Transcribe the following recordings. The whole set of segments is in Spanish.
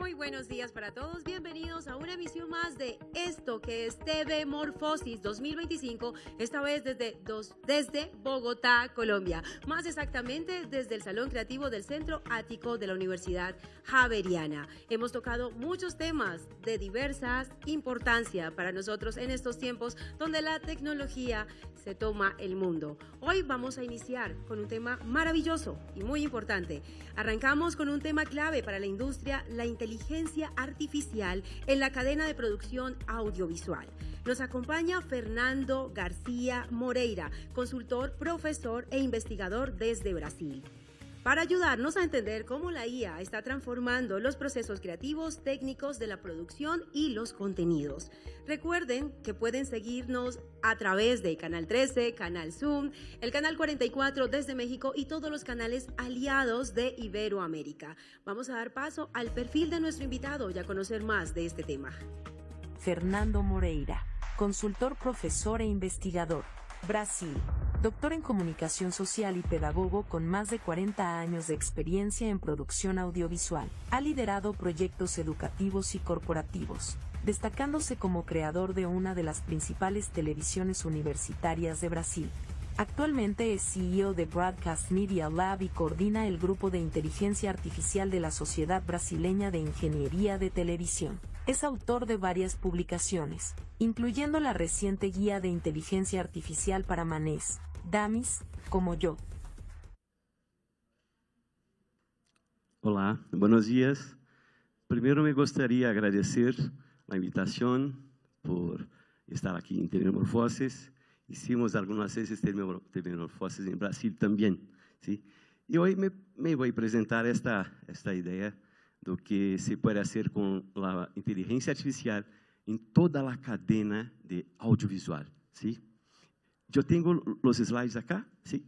Muy buenos días para todos, bienvenidos a una emisión más de esto que es TV Morfosis 2025, esta vez desde Bogotá, Colombia, más exactamente desde el Salón Creativo del Centro Ático de la Universidad Javeriana. Hemos tocado muchos temas de diversa importancia para nosotros en estos tiempos donde la tecnología se toma el mundo. Hoy vamos a iniciar con un tema maravilloso y muy importante. Arrancamos con un tema clave para la industria, la inteligencia artificial en la cadena de producción audiovisual. Nos acompaña Fernando García Moreira, consultor, profesor e investigador desde Brasil, para ayudarnos a entender cómo la IA está transformando los procesos creativos, técnicos de la producción y los contenidos. Recuerden que pueden seguirnos a través de Canal 13, Canal Zoom, el Canal 44 desde México y todos los canales aliados de Iberoamérica. Vamos a dar paso al perfil de nuestro invitado y a conocer más de este tema. Fernando Moreira, consultor, profesor e investigador, Brasil. Doctor en Comunicación Social y pedagogo con más de 40 años de experiencia en producción audiovisual. Ha liderado proyectos educativos y corporativos, destacándose como creador de una de las principales televisiones universitarias de Brasil. Actualmente es CEO de Broadcast Media Lab y coordina el grupo de inteligencia artificial de la Sociedad Brasileña de Ingeniería de Televisión. Es autor de varias publicaciones, incluyendo la reciente guía de inteligencia artificial para manés, Dummies, como yo. Olá, buenos días. Primero me gustaría agradecer la invitación por estar aquí en TV Morfosis. Hicimos algunas veces TV Morfosis en Brasil también, ¿sí? Y hoy me voy a presentar esta idea de que se puede hacer con la inteligencia artificial en toda la cadena de audiovisual, ¿sí? Yo tengo los slides acá, ¿sí?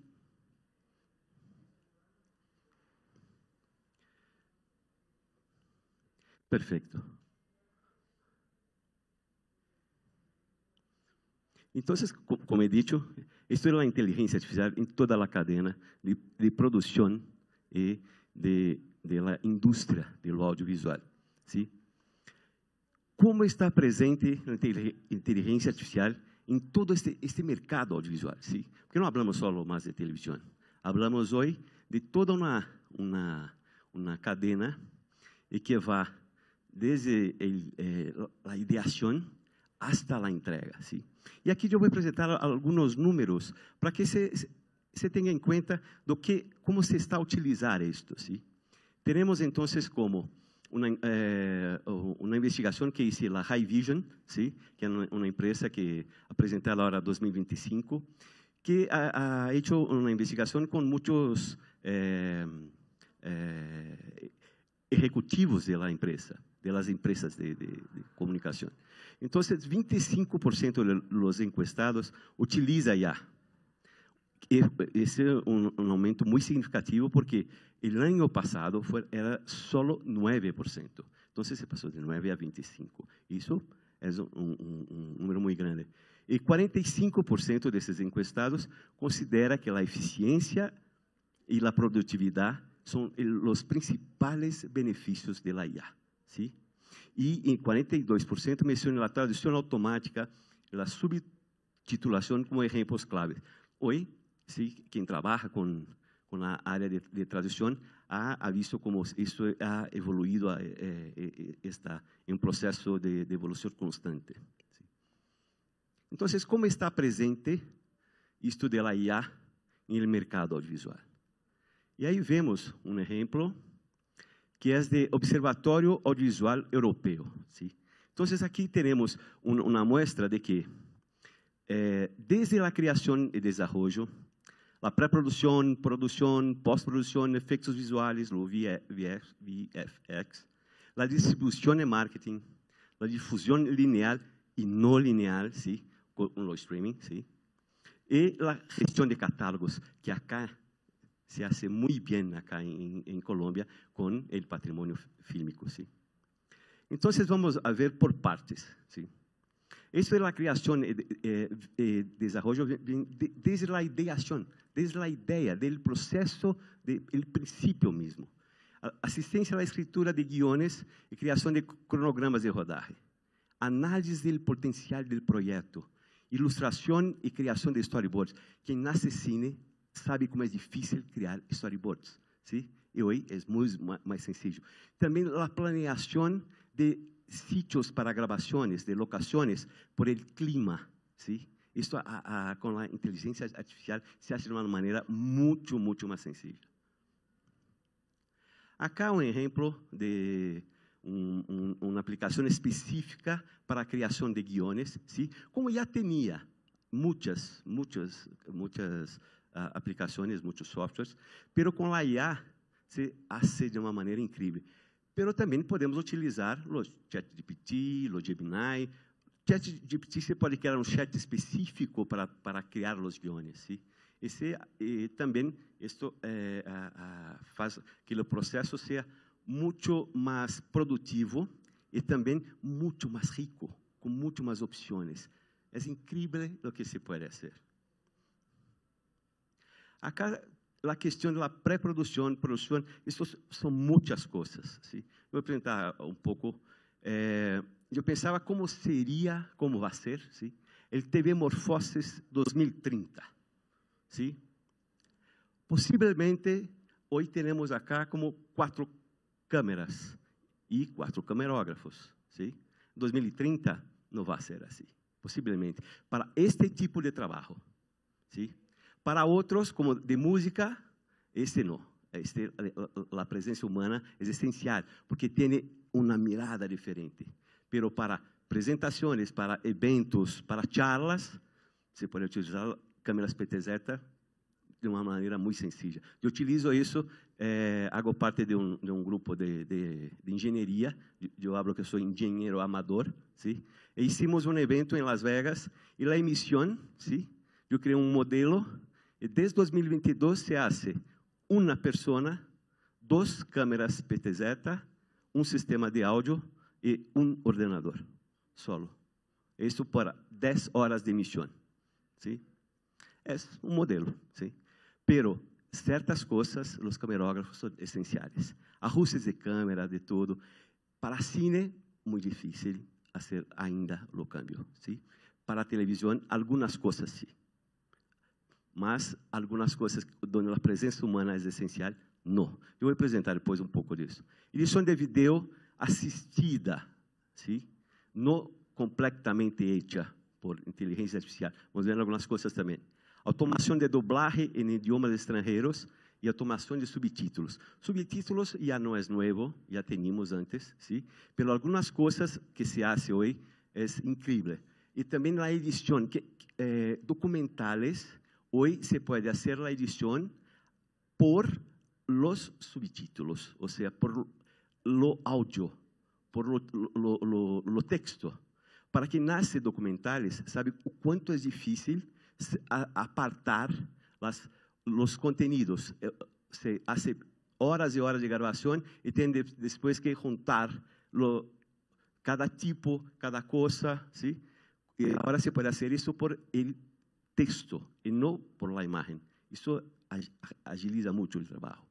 Perfecto. Entonces, como he dicho, esto es la inteligencia artificial en toda la cadena de producción y de la industria del audiovisual, ¿sí? ¿Cómo está presente la inteligencia artificial en todo este mercado audiovisual, ¿sí? Porque no hablamos solo más de televisión, hablamos hoy de toda una cadena que va desde la ideación hasta la entrega, ¿sí? Y aquí yo voy a presentar algunos números para que se tenga en cuenta cómo se está a utilizar esto, ¿sí? Tenemos entonces como una investigación que hice la High Vision, ¿sí? Que es una empresa que ha presentado ahora 2025, que ha hecho una investigación con muchos ejecutivos de la empresa, de las empresas de comunicación. Entonces, 25% de los encuestados utiliza ya. Ese es un aumento muy significativo porque el año pasado era solo 9%. Entonces, se pasó de 9 a 25. Eso es un número muy grande. Y 45% de esos encuestados considera que la eficiencia y la productividad son los principales beneficios de la IA, ¿sí? Y en 42% menciona la traducción automática y la subtitulación como ejemplos claves. Hoy, ¿sí? Quien trabaja con la área de traducción ha visto cómo esto ha evoluido, está en un proceso de evolución constante, ¿sí? Entonces, ¿cómo está presente esto de la IA en el mercado audiovisual? Y ahí vemos un ejemplo que es de Observatorio Audiovisual Europeo, ¿sí? Entonces, aquí tenemos una muestra de que desde la creación y desarrollo, la preproducción, producción, postproducción, efectos visuales, lo VFX, la distribución y marketing, la difusión lineal y no lineal, ¿sí? Con los streaming, ¿sí? Y la gestión de catálogos, que acá se hace muy bien acá en Colombia con el patrimonio fílmico, ¿sí? Entonces vamos a ver por partes, ¿sí? Esto es la creación y desarrollo desde la ideación, desde la idea, del proceso, del principio mismo. Assistência à escritura de guiones e criação de cronogramas de rodaje. Análise do potencial do projeto. Ilustração e criação de storyboards. Quem nasce cine sabe como é difícil criar storyboards. ¿Sí? E hoje é muito mais sencillo. Também a planeação de sitios para gravações, de locações, por el clima. ¿Sí? Isso com a inteligência artificial se hace de uma maneira muito mais sencilla. Acá um exemplo de uma aplicação específica para a criação de guiones, ¿sí? Como já tinha muitas aplicações, muitos softwares, pero com a IA se hace de uma maneira incrível. Pero também podemos utilizar o ChatGPT, o Gemini. ChatGPT você pode criar um chat específico para criar os guiones, ¿sí? E também isto faz que o processo seja muito mais produtivo e também muito mais rico, com muito mais opções. É incrível o que se pode fazer. Acá, a questão da pré-produção, produção, isso são muitas coisas. ¿Sí? Vou apresentar um pouco. Eu pensava como seria, como vai ser, ¿sí? O TV Morfoses 2030. ¿Sí? Possivelmente, hoje temos acá como 4 câmeras e 4 camarógrafos. ¿Sí? 2030 não vai ser assim, possivelmente, para este tipo de trabalho. ¿Sí? Para outros, como de música, este não. A presença humana é essencial, porque tem uma mirada diferente. Pero para apresentações, para eventos, para charlas, você pode utilizar câmeras PTZ de uma maneira muito sencilla. Eu utilizo isso, hago parte de um grupo de engenharia, eu hablo que sou engenheiro amador, ¿sí? E hicimos um evento em Las Vegas, e a emissão, ¿sí? Eu criei um modelo, e desde 2022 se hace uma pessoa, 2 câmeras PTZ, um sistema de áudio e um ordenador, solo. Isso para 10 horas de emissão, ¿sí? É um modelo, ¿sí? Pero certas coisas, os camarógrafos são essenciais. Ajustes de câmera, de tudo. Para cine, muito difícil fazer ainda o câmbio, ¿sí? Para televisão, algumas coisas sim. Mas algumas coisas onde a presença humana é essencial, não. Eu vou apresentar depois um pouco disso. Edição de vídeo assistida, ¿sí? Não completamente hecha por inteligência artificial. Vamos ver algumas coisas também. Automação de dublagem em idiomas estrangeiros e automação de subtítulos. Subtítulos já não é novo, já tínhamos antes, ¿sí? Pero algumas coisas que se hace hoje é incrível. E também a edição, documentales, hoje se pode fazer a edição por los subtítulos, ou seja, por lo áudio, por lo texto. Para quem nasce documentales, sabe o quanto é difícil apartar os conteúdos. Se hace horas e horas de gravação e tem depois que juntar cada tipo, cada coisa, ¿sí? E agora se pode fazer isso por el texto e não por la imagem. Isso agiliza muito o trabalho.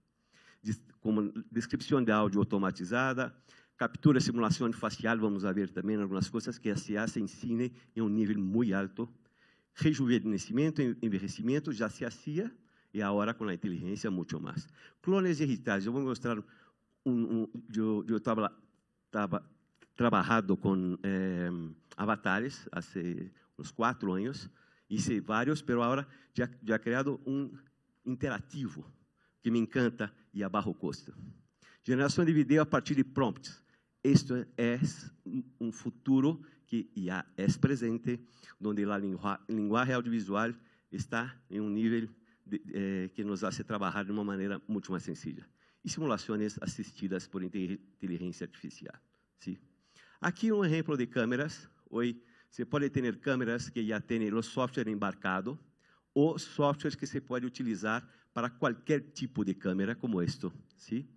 Como descrição de áudio automatizada, captura e simulação facial, vamos ver também algumas coisas que se fazem em cine em um nível muito alto. Rejuvenescimento, envelhecimento, já se fazia, e agora com a inteligência, muito mais. Clones digitais, eu vou mostrar eu estava trabalhando com avatares há uns 4 anos, hice vários, mas agora já criado um interativo, que me encanta e a baixo custo. Geração de vídeo a partir de prompts. Isto é um futuro que já é presente, onde a linguagem audiovisual está em um nível que nos hace trabalhar de uma maneira muito mais sencilla. E simulações assistidas por inteligência artificial. ¿Sí? Aqui um exemplo de câmeras. Hoje você pode ter câmeras que já têm o software embarcado ou softwares que se pode utilizar para qualquer tipo de câmera, como este, ¿sí?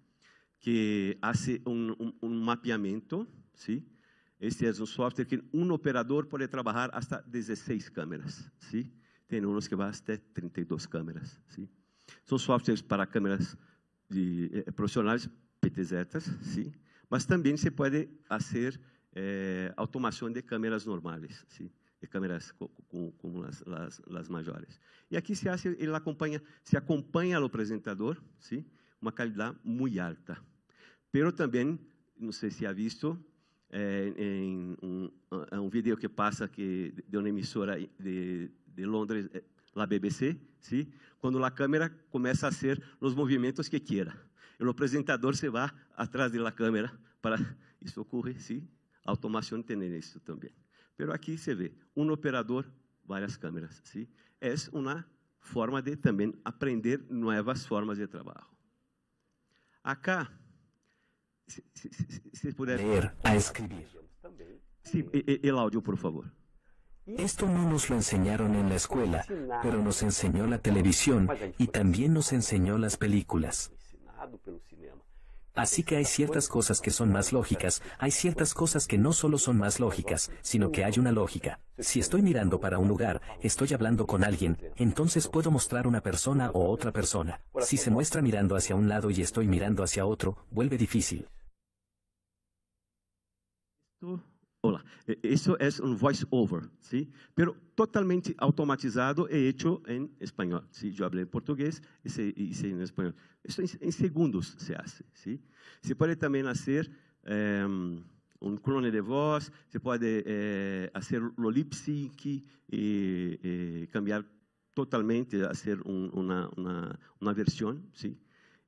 Que hace um mapeamento, ¿sí? Este é um software que um operador pode trabalhar hasta 16 câmeras, ¿sí? Tem uns que vão até 32 câmeras, ¿sí? São softwares para câmeras profissionais PTZ, ¿sí? Mas también se puede hacer automación de cámaras normales, ¿sí? De cámaras como las mayores. Y aquí se hace, se acompaña al presentador, ¿sí? Una calidad muy alta. Pero también, no sé si ha visto, en un video que pasa de una emisora de Londres, la BBC, ¿sí? Cuando la cámara comienza a hacer los movimientos que quiera. El presentador se va atrás de la cámara para... Eso ocurre, ¿sí? Automación tiene esto también. Pero aquí se ve un operador, varias cámaras, ¿sí? Es una forma de también aprender nuevas formas de trabajo. Acá, si puder... Leer a escribir. Sí, el audio, por favor. Esto no nos lo enseñaron en la escuela, pero nos enseñó la televisión y también nos enseñó las películas. Así que hay ciertas cosas que son más lógicas, hay ciertas cosas que no solo son más lógicas, sino que hay una lógica. Si estoy mirando para un lugar, estoy hablando con alguien, entonces puedo mostrar una persona o otra persona. Si se muestra mirando hacia un lado y estoy mirando hacia otro, vuelve difícil. Hola, eso es un voice over, ¿sí? Pero totalmente automatizado y hecho en español, ¿sí? Yo hablé en portugués y hice en español. Esto en segundos se hace, ¿sí? Se puede también hacer un clone de voz, se puede hacer lo lip sync y cambiar totalmente, hacer una versión, ¿sí?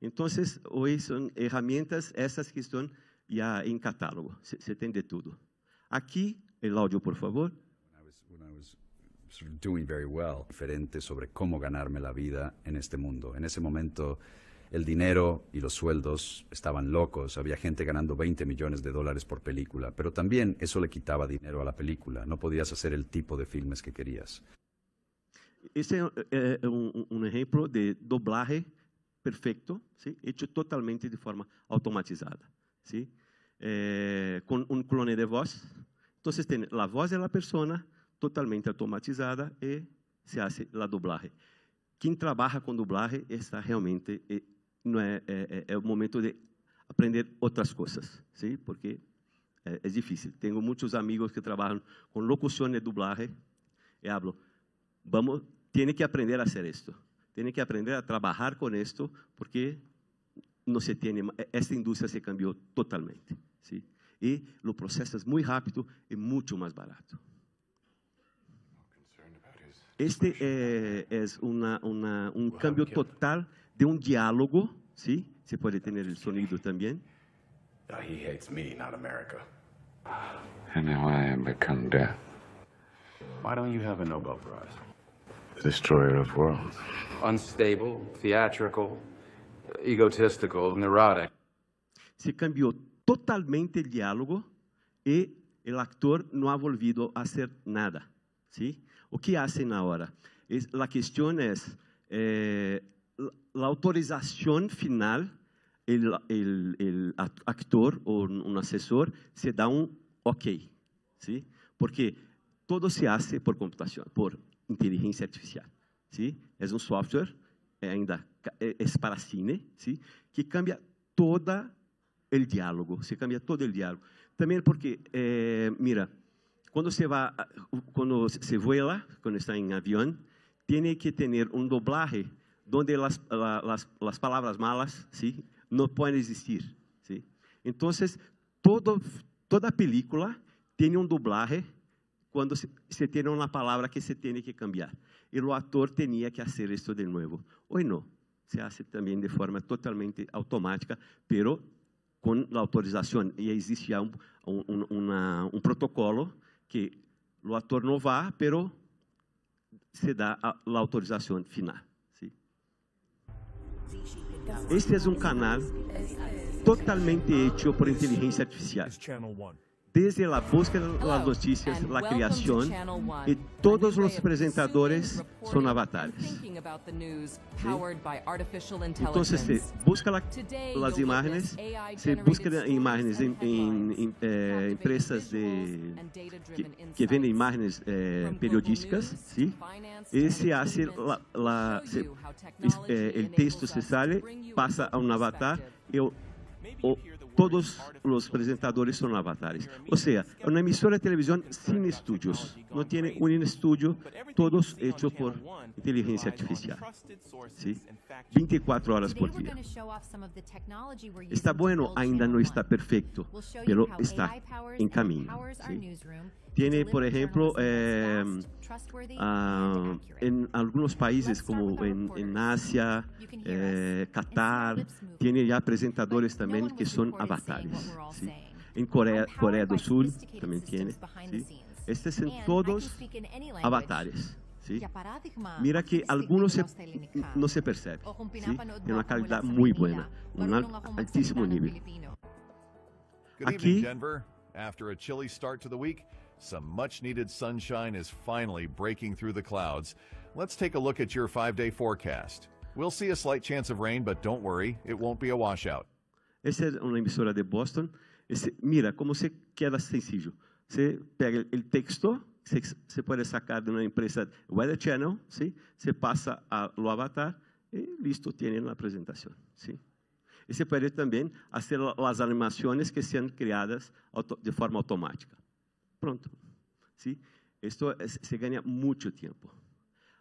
Entonces, hoy son herramientas esas que están ya en catálogo, se tiene de todo. Aquí, el audio, por favor. When I was sort of doing very well, diferente sobre cómo ganarme la vida en este mundo. En ese momento, el dinero y los sueldos estaban locos. Había gente ganando $20 millones por película, pero también eso le quitaba dinero a la película. No podías hacer el tipo de filmes que querías. Este es un ejemplo de doblaje perfecto, ¿sí? Hecho totalmente de forma automatizada, ¿sí? Con un clone de voz. Entonces tiene la voz de la persona totalmente automatizada y se hace la doblaje. Quien trabaja con doblaje está realmente, no es el momento de aprender otras cosas, ¿sí? Porque es difícil. Tengo muchos amigos que trabajan con locución de doblaje y hablo, tiene que aprender a hacer esto. Tiene que aprender a trabajar con esto porque no se tiene, esta industria se cambió totalmente, ¿sí? Y lo procesas muy rápido y mucho más barato. Este es un cambio total de un diálogo, ¿sí? Se puede tener el sonido también. He hates me, not America. And now I am become death, Why don't you have a Nobel Prize? destroyer of worlds. Unstable, theatrical, egotistical, neurotic. Se cambió totalmente el diálogo y el actor no ha volvido a hacer nada, ¿sí? O que hacen ahora? La cuestión es la autorización final, el actor o un asesor se da un ok, ¿sí? Porque todo se hace por computación, por inteligencia artificial, ¿sí? Es un software, ainda es para cine, ¿sí? Que cambia todo el diálogo, se cambia todo el diálogo. También porque, mira, cuando se vuela, cuando está en avión, tiene que tener un doblaje donde las palabras malas, ¿sí? No pueden existir, ¿sí? Entonces, toda película tiene un doblaje cuando se tiene una palabra que se tiene que cambiar. Y el actor tenía que hacer esto de nuevo. Hoy no, se hace también de forma totalmente automática, pero con la autorización. Y existe ya un protocolo que el actor no va, pero se da la autorización final, ¿sí? Este es un canal totalmente hecho por inteligencia artificial. Desde la búsqueda de las noticias, la creación, y todos los presentadores son avatares. ¿Sí? Entonces se busca las imágenes, se busca imágenes en empresas que venden imágenes periodísticas, ¿sí? Y se hace el texto se sale, pasa a un avatar y todos los presentadores son avatares. O sea, una emisora de televisión sin estudios. No tiene un estudio, todos hechos por inteligencia artificial. ¿Sí? 24 horas por día. Está bueno, ainda no está perfecto, pero está en camino. ¿Sí? Tiene, por ejemplo, en algunos países como en Asia, Qatar, tiene ya presentadores también que son avatares. ¿Sí? En Corea del Sur también tiene. ¿Sí? Estos son todos avatares. ¿Sí? Mira que algunos no se perciben. ¿Sí? Tiene una calidad muy buena, un altísimo nivel. Good evening, Denver. After a chilly start to the week, some much-needed sunshine is finally breaking through the clouds. Let's take a look at your 5-day forecast. We'll see a slight chance of rain, but don't worry, it won't be a washout. Essa é uma emissora de Boston. Mira como se queda sencillo. Você pega el texto, você pode sacar de uma empresa Weather Channel, ¿sí? Você passa ao avatar e listo, tiene na apresentação. ¿Sí? E você pode também fazer as animações que são criadas de forma automática. Pronto. ¿Sí? Esto se ganha muito tempo.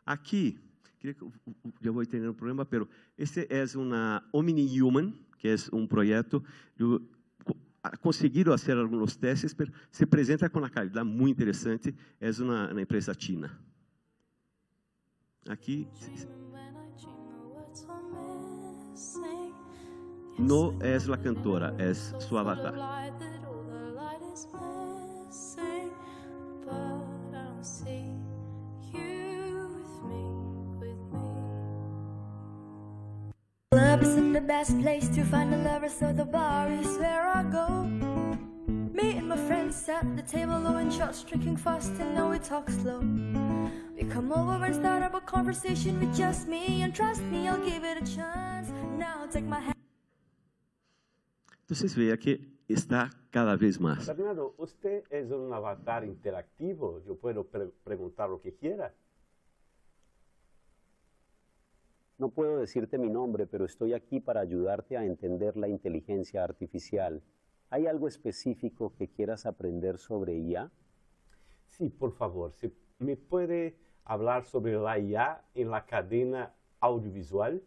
Aqui, eu vou ter um problema, mas este é uma Omni Human, que é um projeto. Conseguiram fazer alguns testes, mas se apresenta com uma qualidade muito interessante. É uma empresa china. Aqui não é a cantora, é sua avatar. Club isn't the best place to find a lover, so the bar is where I go. Me and my friends sat at the table, blowing shots, drinking fast, and now we talk slow. We come over and start up a conversation with just me, and trust me, I'll give it a chance. Now take my hand. Entonces vea que está cada vez más. Fernando, usted es un avatar interactivo. Yo puedo preguntar lo que quiera. No puedo decirte mi nombre, pero estoy aquí para ayudarte a entender la inteligencia artificial. ¿Hay algo específico que quieras aprender sobre IA? Sí, por favor. ¿Me puede hablar sobre la IA en la cadena audiovisual?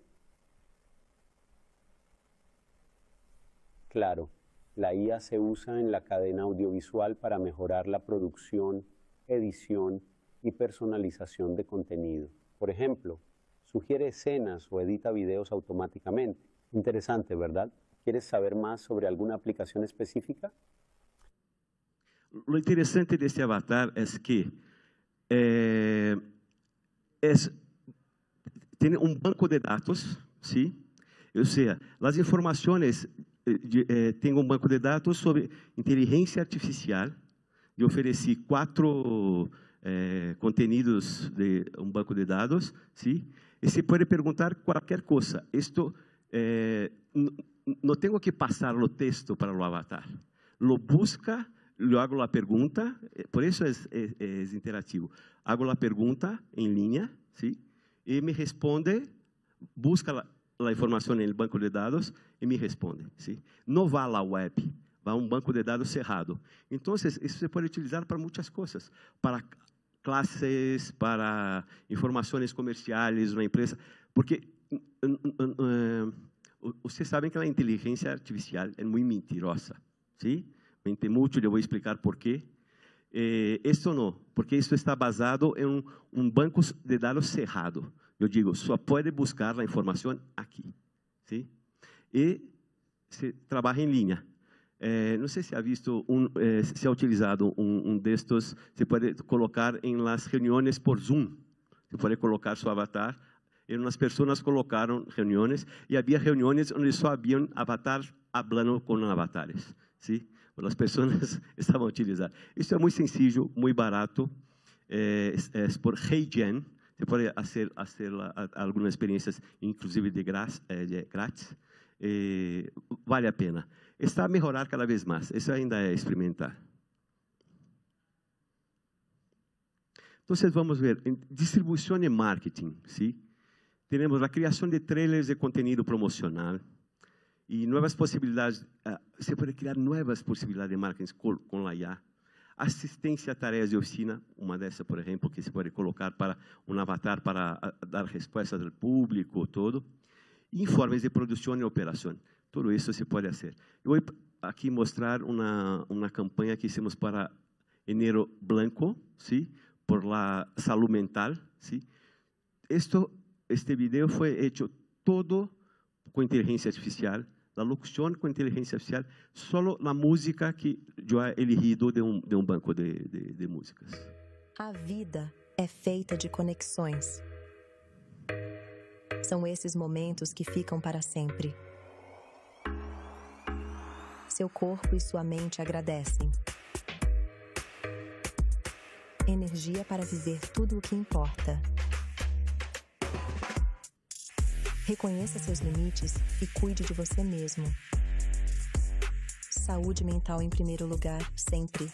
Claro, la IA se usa en la cadena audiovisual para mejorar la producción, edición y personalización de contenido. Por ejemplo, sugiere escenas o edita videos automáticamente. Interesante, ¿verdad? ¿Quieres saber más sobre alguna aplicación específica? Lo interesante de este avatar es que tiene un banco de datos, ¿sí? O sea, las informaciones, tengo un banco de datos sobre inteligencia artificial. Yo ofrecí 4 contenidos de un banco de datos, ¿sí? Y se puede preguntar cualquier cosa. Esto no tengo que pasar lo texto para lo avatar. Lo busca, le hago la pregunta, por eso es interactivo. Hago la pregunta en línea, ¿sí? Y me responde, busca la información en el banco de datos y me responde, ¿sí? No va a la web, va a un banco de datos cerrado. Entonces, eso se puede utilizar para muchas cosas, para clases, para informações comerciais, uma empresa, porque vocês sabem que a inteligência artificial é muito mentirosa, sim? Mente muito, eu vou explicar por quê. Isso não, porque isso está basado em um banco de dados cerrado. Eu digo, só pode buscar a informação aqui, sim? E se trabalha em linha. Não sei se ha visto, se ha utilizado destes, se pode colocar em las reuniões por Zoom. Você pode colocar seu avatar, e umas pessoas colocaram reuniões, e havia reuniões onde só haviam avatares falando com avatares. ¿Sí? As pessoas estavam utilizando. Isso é muito sencillo, muito barato, é por HeyGen. Você pode fazer algumas experiências, inclusive de grátis. Vale a pena. Está a melhorar cada vez mais. Isso ainda é experimentar. Então, vamos ver. Em distribuição e marketing, ¿sí? Temos a criação de trailers de conteúdo promocional, y nuevas posibilidades, se puede crear nuevas posibilidades de marketing con la IA. Assistência a tarefas de oficina, uma dessa, por exemplo, que se pode colocar para um avatar para dar respostas ao público, todo. Informes de produção e operação, tudo isso se pode fazer. Eu vou aqui mostrar uma campanha que fizemos para Enero Blanco, ¿sí? Por la salud mental, ¿sí? Este video foi hecho todo com inteligência artificial, a locução com inteligência artificial, só a música que eu he elegido de um banco de músicas. A vida é feita de conexões. São esses momentos que ficam para sempre. Seu corpo e sua mente agradecem. Energia para viver tudo o que importa. Reconheça seus limites e cuide de você mesmo. Saúde mental em primeiro lugar, sempre.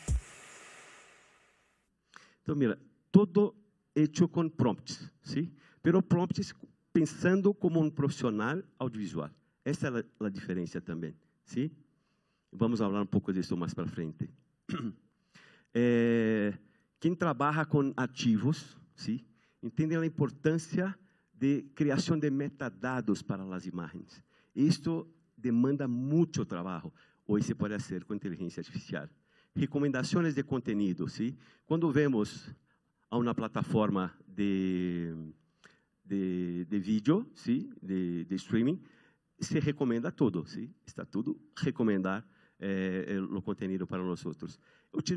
Então, mira, todo hecho com prompts, ¿sí? Pero prompts pensando como um profissional audiovisual. Essa é a diferença também, ¿sí? Vamos falar um pouco disso mais para frente. Quem trabalha com arquivos, ¿sí? Entende a importância de criação de metadados para as imagens. Isto demanda muito trabalho. Hoje se pode fazer com inteligência artificial. Recomendações de conteúdo, ¿sí? Quando vemos a uma plataforma de vídeo, ¿sí? de streaming, se recomenda tudo, ¿sí? Está tudo recomendar o conteúdo para nós outros.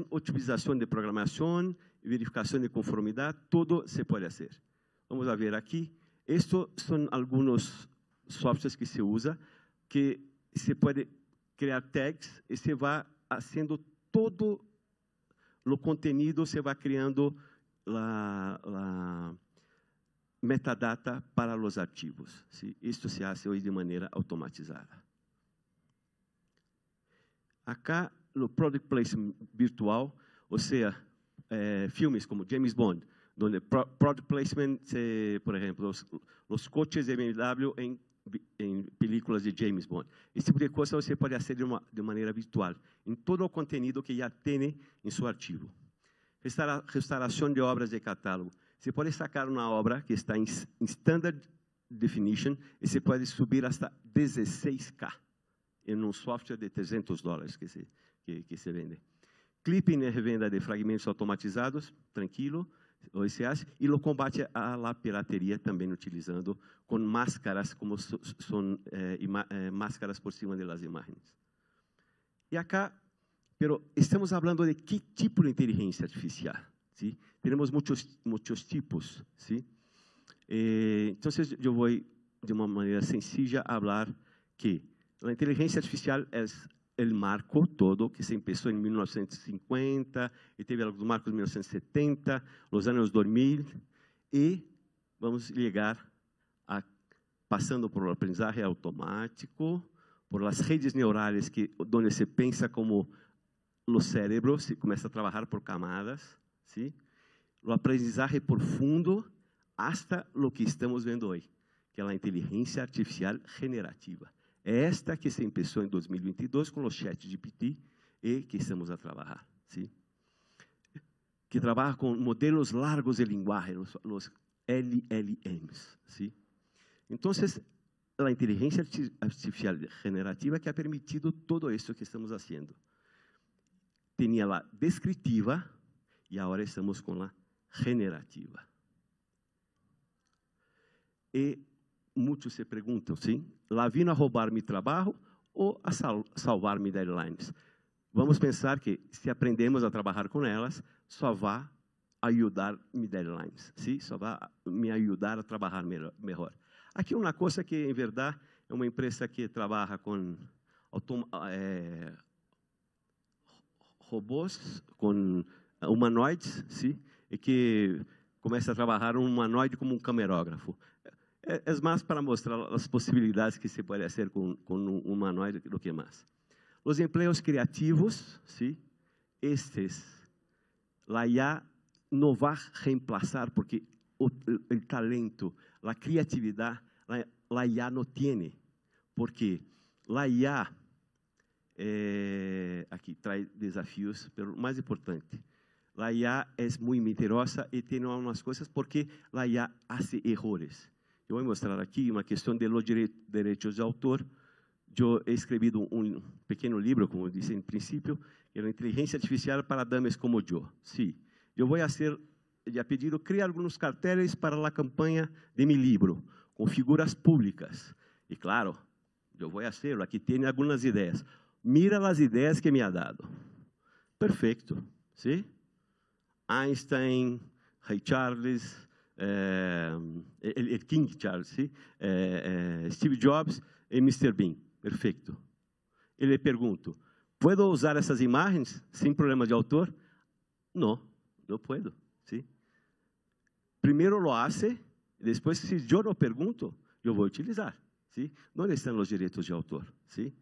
Otimização de programação, verificação de conformidade, tudo se pode fazer. Vamos ver aqui. Estes são alguns softwares que se usa, que se pode criar tags e se vai fazendo todo o conteúdo, se vai criando a metadata para os arquivos. ¿Sí? Isto se faz hoje de maneira automatizada. Acá, o product placement virtual, ou seja, filmes como James Bond, donde product placement, por exemplo, os coches de BMW em películas de James Bond. Esse tipo de coisa você pode fazer de maneira virtual, em todo o conteúdo que já tem em seu arquivo. Restauração de obras de catálogo. Você pode sacar uma obra que está em Standard Definition e você pode subir até 16K em um software de $300 que se vende. Clipping e revenda de fragmentos automatizados, tranquilo. OSS, e o combate à pirateria também utilizando com máscaras, como são máscaras por cima das imagens. E acá, pero estamos falando de que tipo de inteligência artificial, ¿sí? Temos muitos tipos, ¿sí? Então, eu vou, de uma maneira sencilla, falar que a inteligência artificial é o marco todo, que se começou em 1950, e teve alguns marcos em 1970, os anos 2000, e vamos chegar a, passando por o aprendizagem automático, por as redes neurais, onde se pensa como o cérebro, se começa a trabalhar por camadas, ¿sí? O aprendizagem profundo, hasta o que estamos vendo hoje, que é a inteligência artificial generativa. Esta que se começou em 2022 com o ChatGPT e que estamos a trabalhar, ¿sí? Que trabalha com modelos largos de linguagem, os LLMs, ¿sí? Então, a inteligência artificial generativa que ha permitido todo isso que estamos fazendo. Tinha a descritiva e agora estamos com a generativa. E muitos se perguntam, sim, lá vino a roubar meu trabalho ou a salvar minhas deadlines? Vamos pensar que, se aprendemos a trabalhar com elas, só vai ajudar minhas deadlines, sim? Só vai me ajudar a trabalhar melhor. Aqui uma coisa que, em verdade, é uma empresa que trabalha com robôs, com humanoides, sim? E que começa a trabalhar um humanoide como um camarógrafo. É mais para mostrar as possibilidades que se pode fazer com um humanoide do que mais. Os empregos criativos, ¿sí? La IA não vai reemplazar, porque o talento, a criatividade, la IA não tem, porque La IA aqui traz desafios, mas o mais importante, a IA é muito mentirosa e tem algumas coisas porque a IA faz erros. Eu vou mostrar aqui uma questão de los direitos de autor. Eu he escrito um pequeno livro, como disse no princípio, que é Inteligência Artificial para Damas como eu. Sim, eu vou fazer, já pedido, criar alguns cartéis para a campanha de meu livro, com figuras públicas. E claro, eu vou fazer, aqui tem algumas ideias. Mira as ideias que me ha dado. Perfeito, sim? Einstein, Ray Charles, el King Charles, ¿sí? Steve Jobs e Mr. Bean. Perfeito. E lhe pergunto, ¿puedo usar essas imagens sem problema de autor? Não, não puedo. ¿Sí? Primeiro lo hace, depois, se eu não pergunto, eu vou utilizar. ¿Sí? Onde estão os direitos de autor? ¿Sí?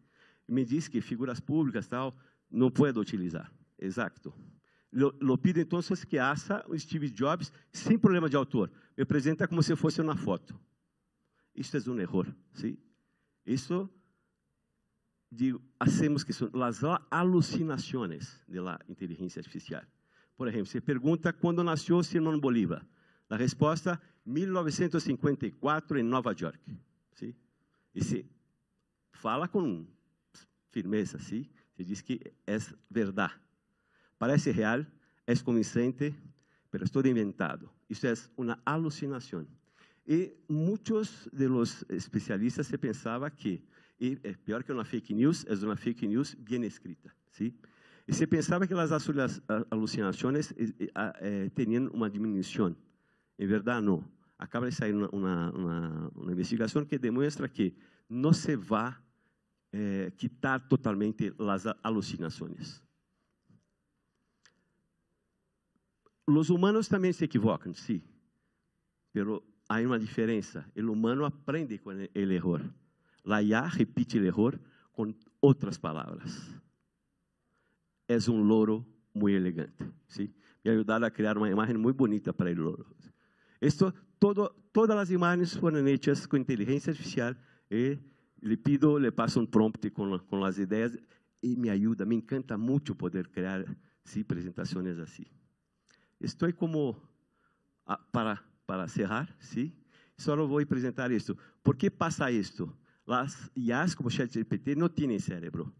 Me diz que figuras públicas tal, não puedo utilizar. Exato. Lo pido então que haça o Steve Jobs sem problema de autor. Me apresenta como se fosse uma foto. Isso é um erro. ¿Sí? Isso, digo, hacemos que são as alucinações da inteligência artificial. Por exemplo, você pergunta quando nasceu Simão Bolívar. A resposta, 1954, em Nova York. ¿Sí? E se fala com firmeza, ¿sí? Se diz que é verdade. Parece real, é convincente, mas é todo inventado. Isso é uma alucinação. E muitos de los especialistas se pensavam que, e é pior que uma fake news, é uma fake news bem escrita. ¿Sí? E se pensava que as alucinações tinham uma diminuição. Em verdade, não. Acaba de sair uma investigação que demonstra que não se vai quitar totalmente as alucinações. Os humanos também se equivocam, sim. Mas há uma diferença. O humano aprende com o erro. A IA repite o erro com outras palavras. É louro muito elegante. ¿Sí? Me ajudaram a criar uma imagem muito bonita para o louro. Todas as imagens foram hechas com inteligência artificial e le passo um prompt com as ideias e me ajuda, me encanta muito poder criar apresentações assim. Estou como para cerrar, sim? Só vou apresentar isto. Por que passa isto? As IAs como ChatGPT não têm cérebro.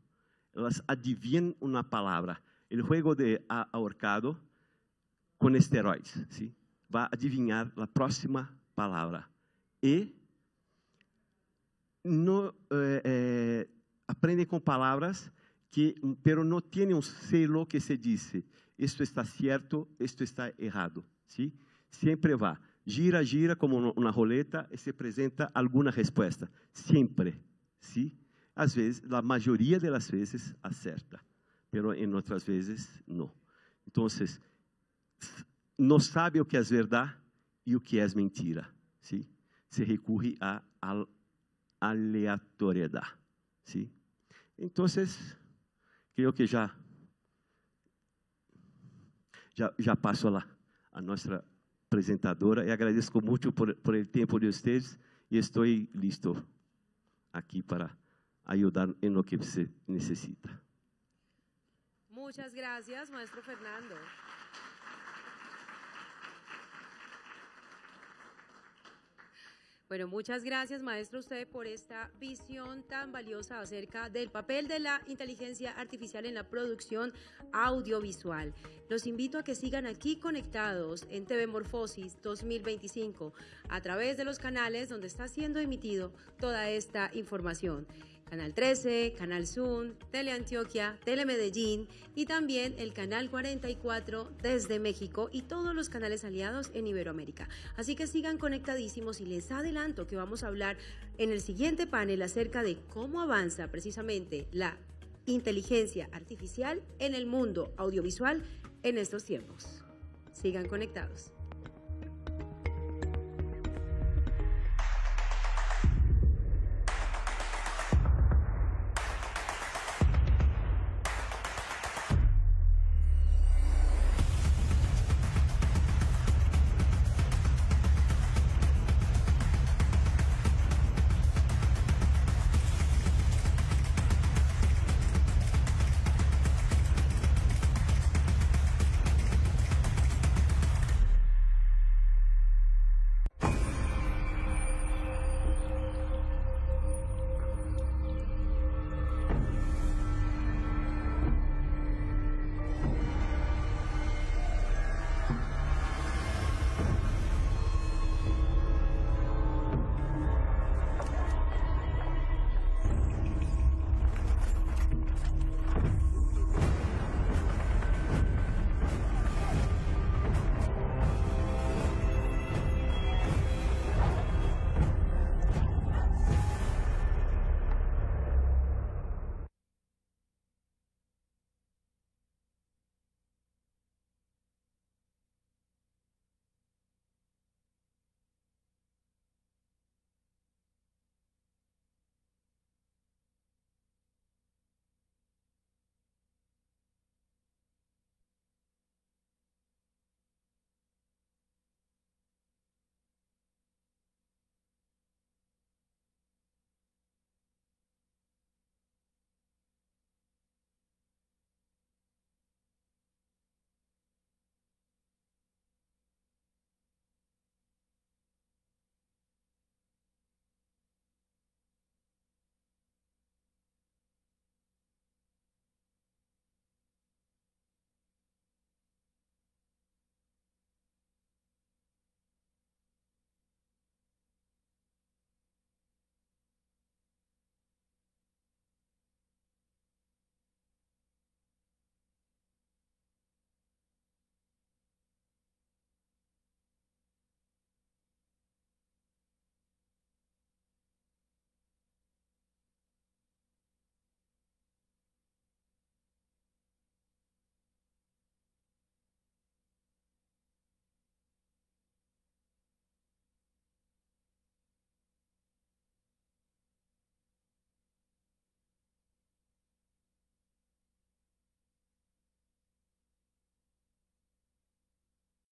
Elas adivinham uma palavra. O jogo de ahorcado com esteroides, sim? Vai adivinhar a próxima palavra. E não aprende com palavras pero não tem um selo que se diz, isto está certo, isto está errado. ¿Sí? Sempre vai. Gira, gira como uma roleta e se apresenta alguma resposta. Sempre. ¿Sí? Às vezes, a maioria das vezes, acerta. Pero em outras vezes, não. Então, não sabe o que é verdade e o que é mentira. ¿Sí? Se recorre à aleatoriedade. ¿Sí? Então, creio que já passo lá a nossa apresentadora e agradeço muito por o tempo de vocês e estou listo aqui para ajudar em lo que se necessita. Muchas gracias, maestro Fernando. Bueno, muchas gracias, maestro, usted por esta visión tan valiosa acerca del papel de la inteligencia artificial en la producción audiovisual. Los invito a que sigan aquí conectados en TV Morfosis 2025 a través de los canales donde está siendo emitido toda esta información. Canal 13, Canal Zoom, Teleantioquia, Telemedellín y también el Canal 44 desde México y todos los canales aliados en Iberoamérica. Así que sigan conectadísimos y les adelanto que vamos a hablar en el siguiente panel acerca de cómo avanza precisamente la inteligencia artificial en el mundo audiovisual en estos tiempos. Sigan conectados.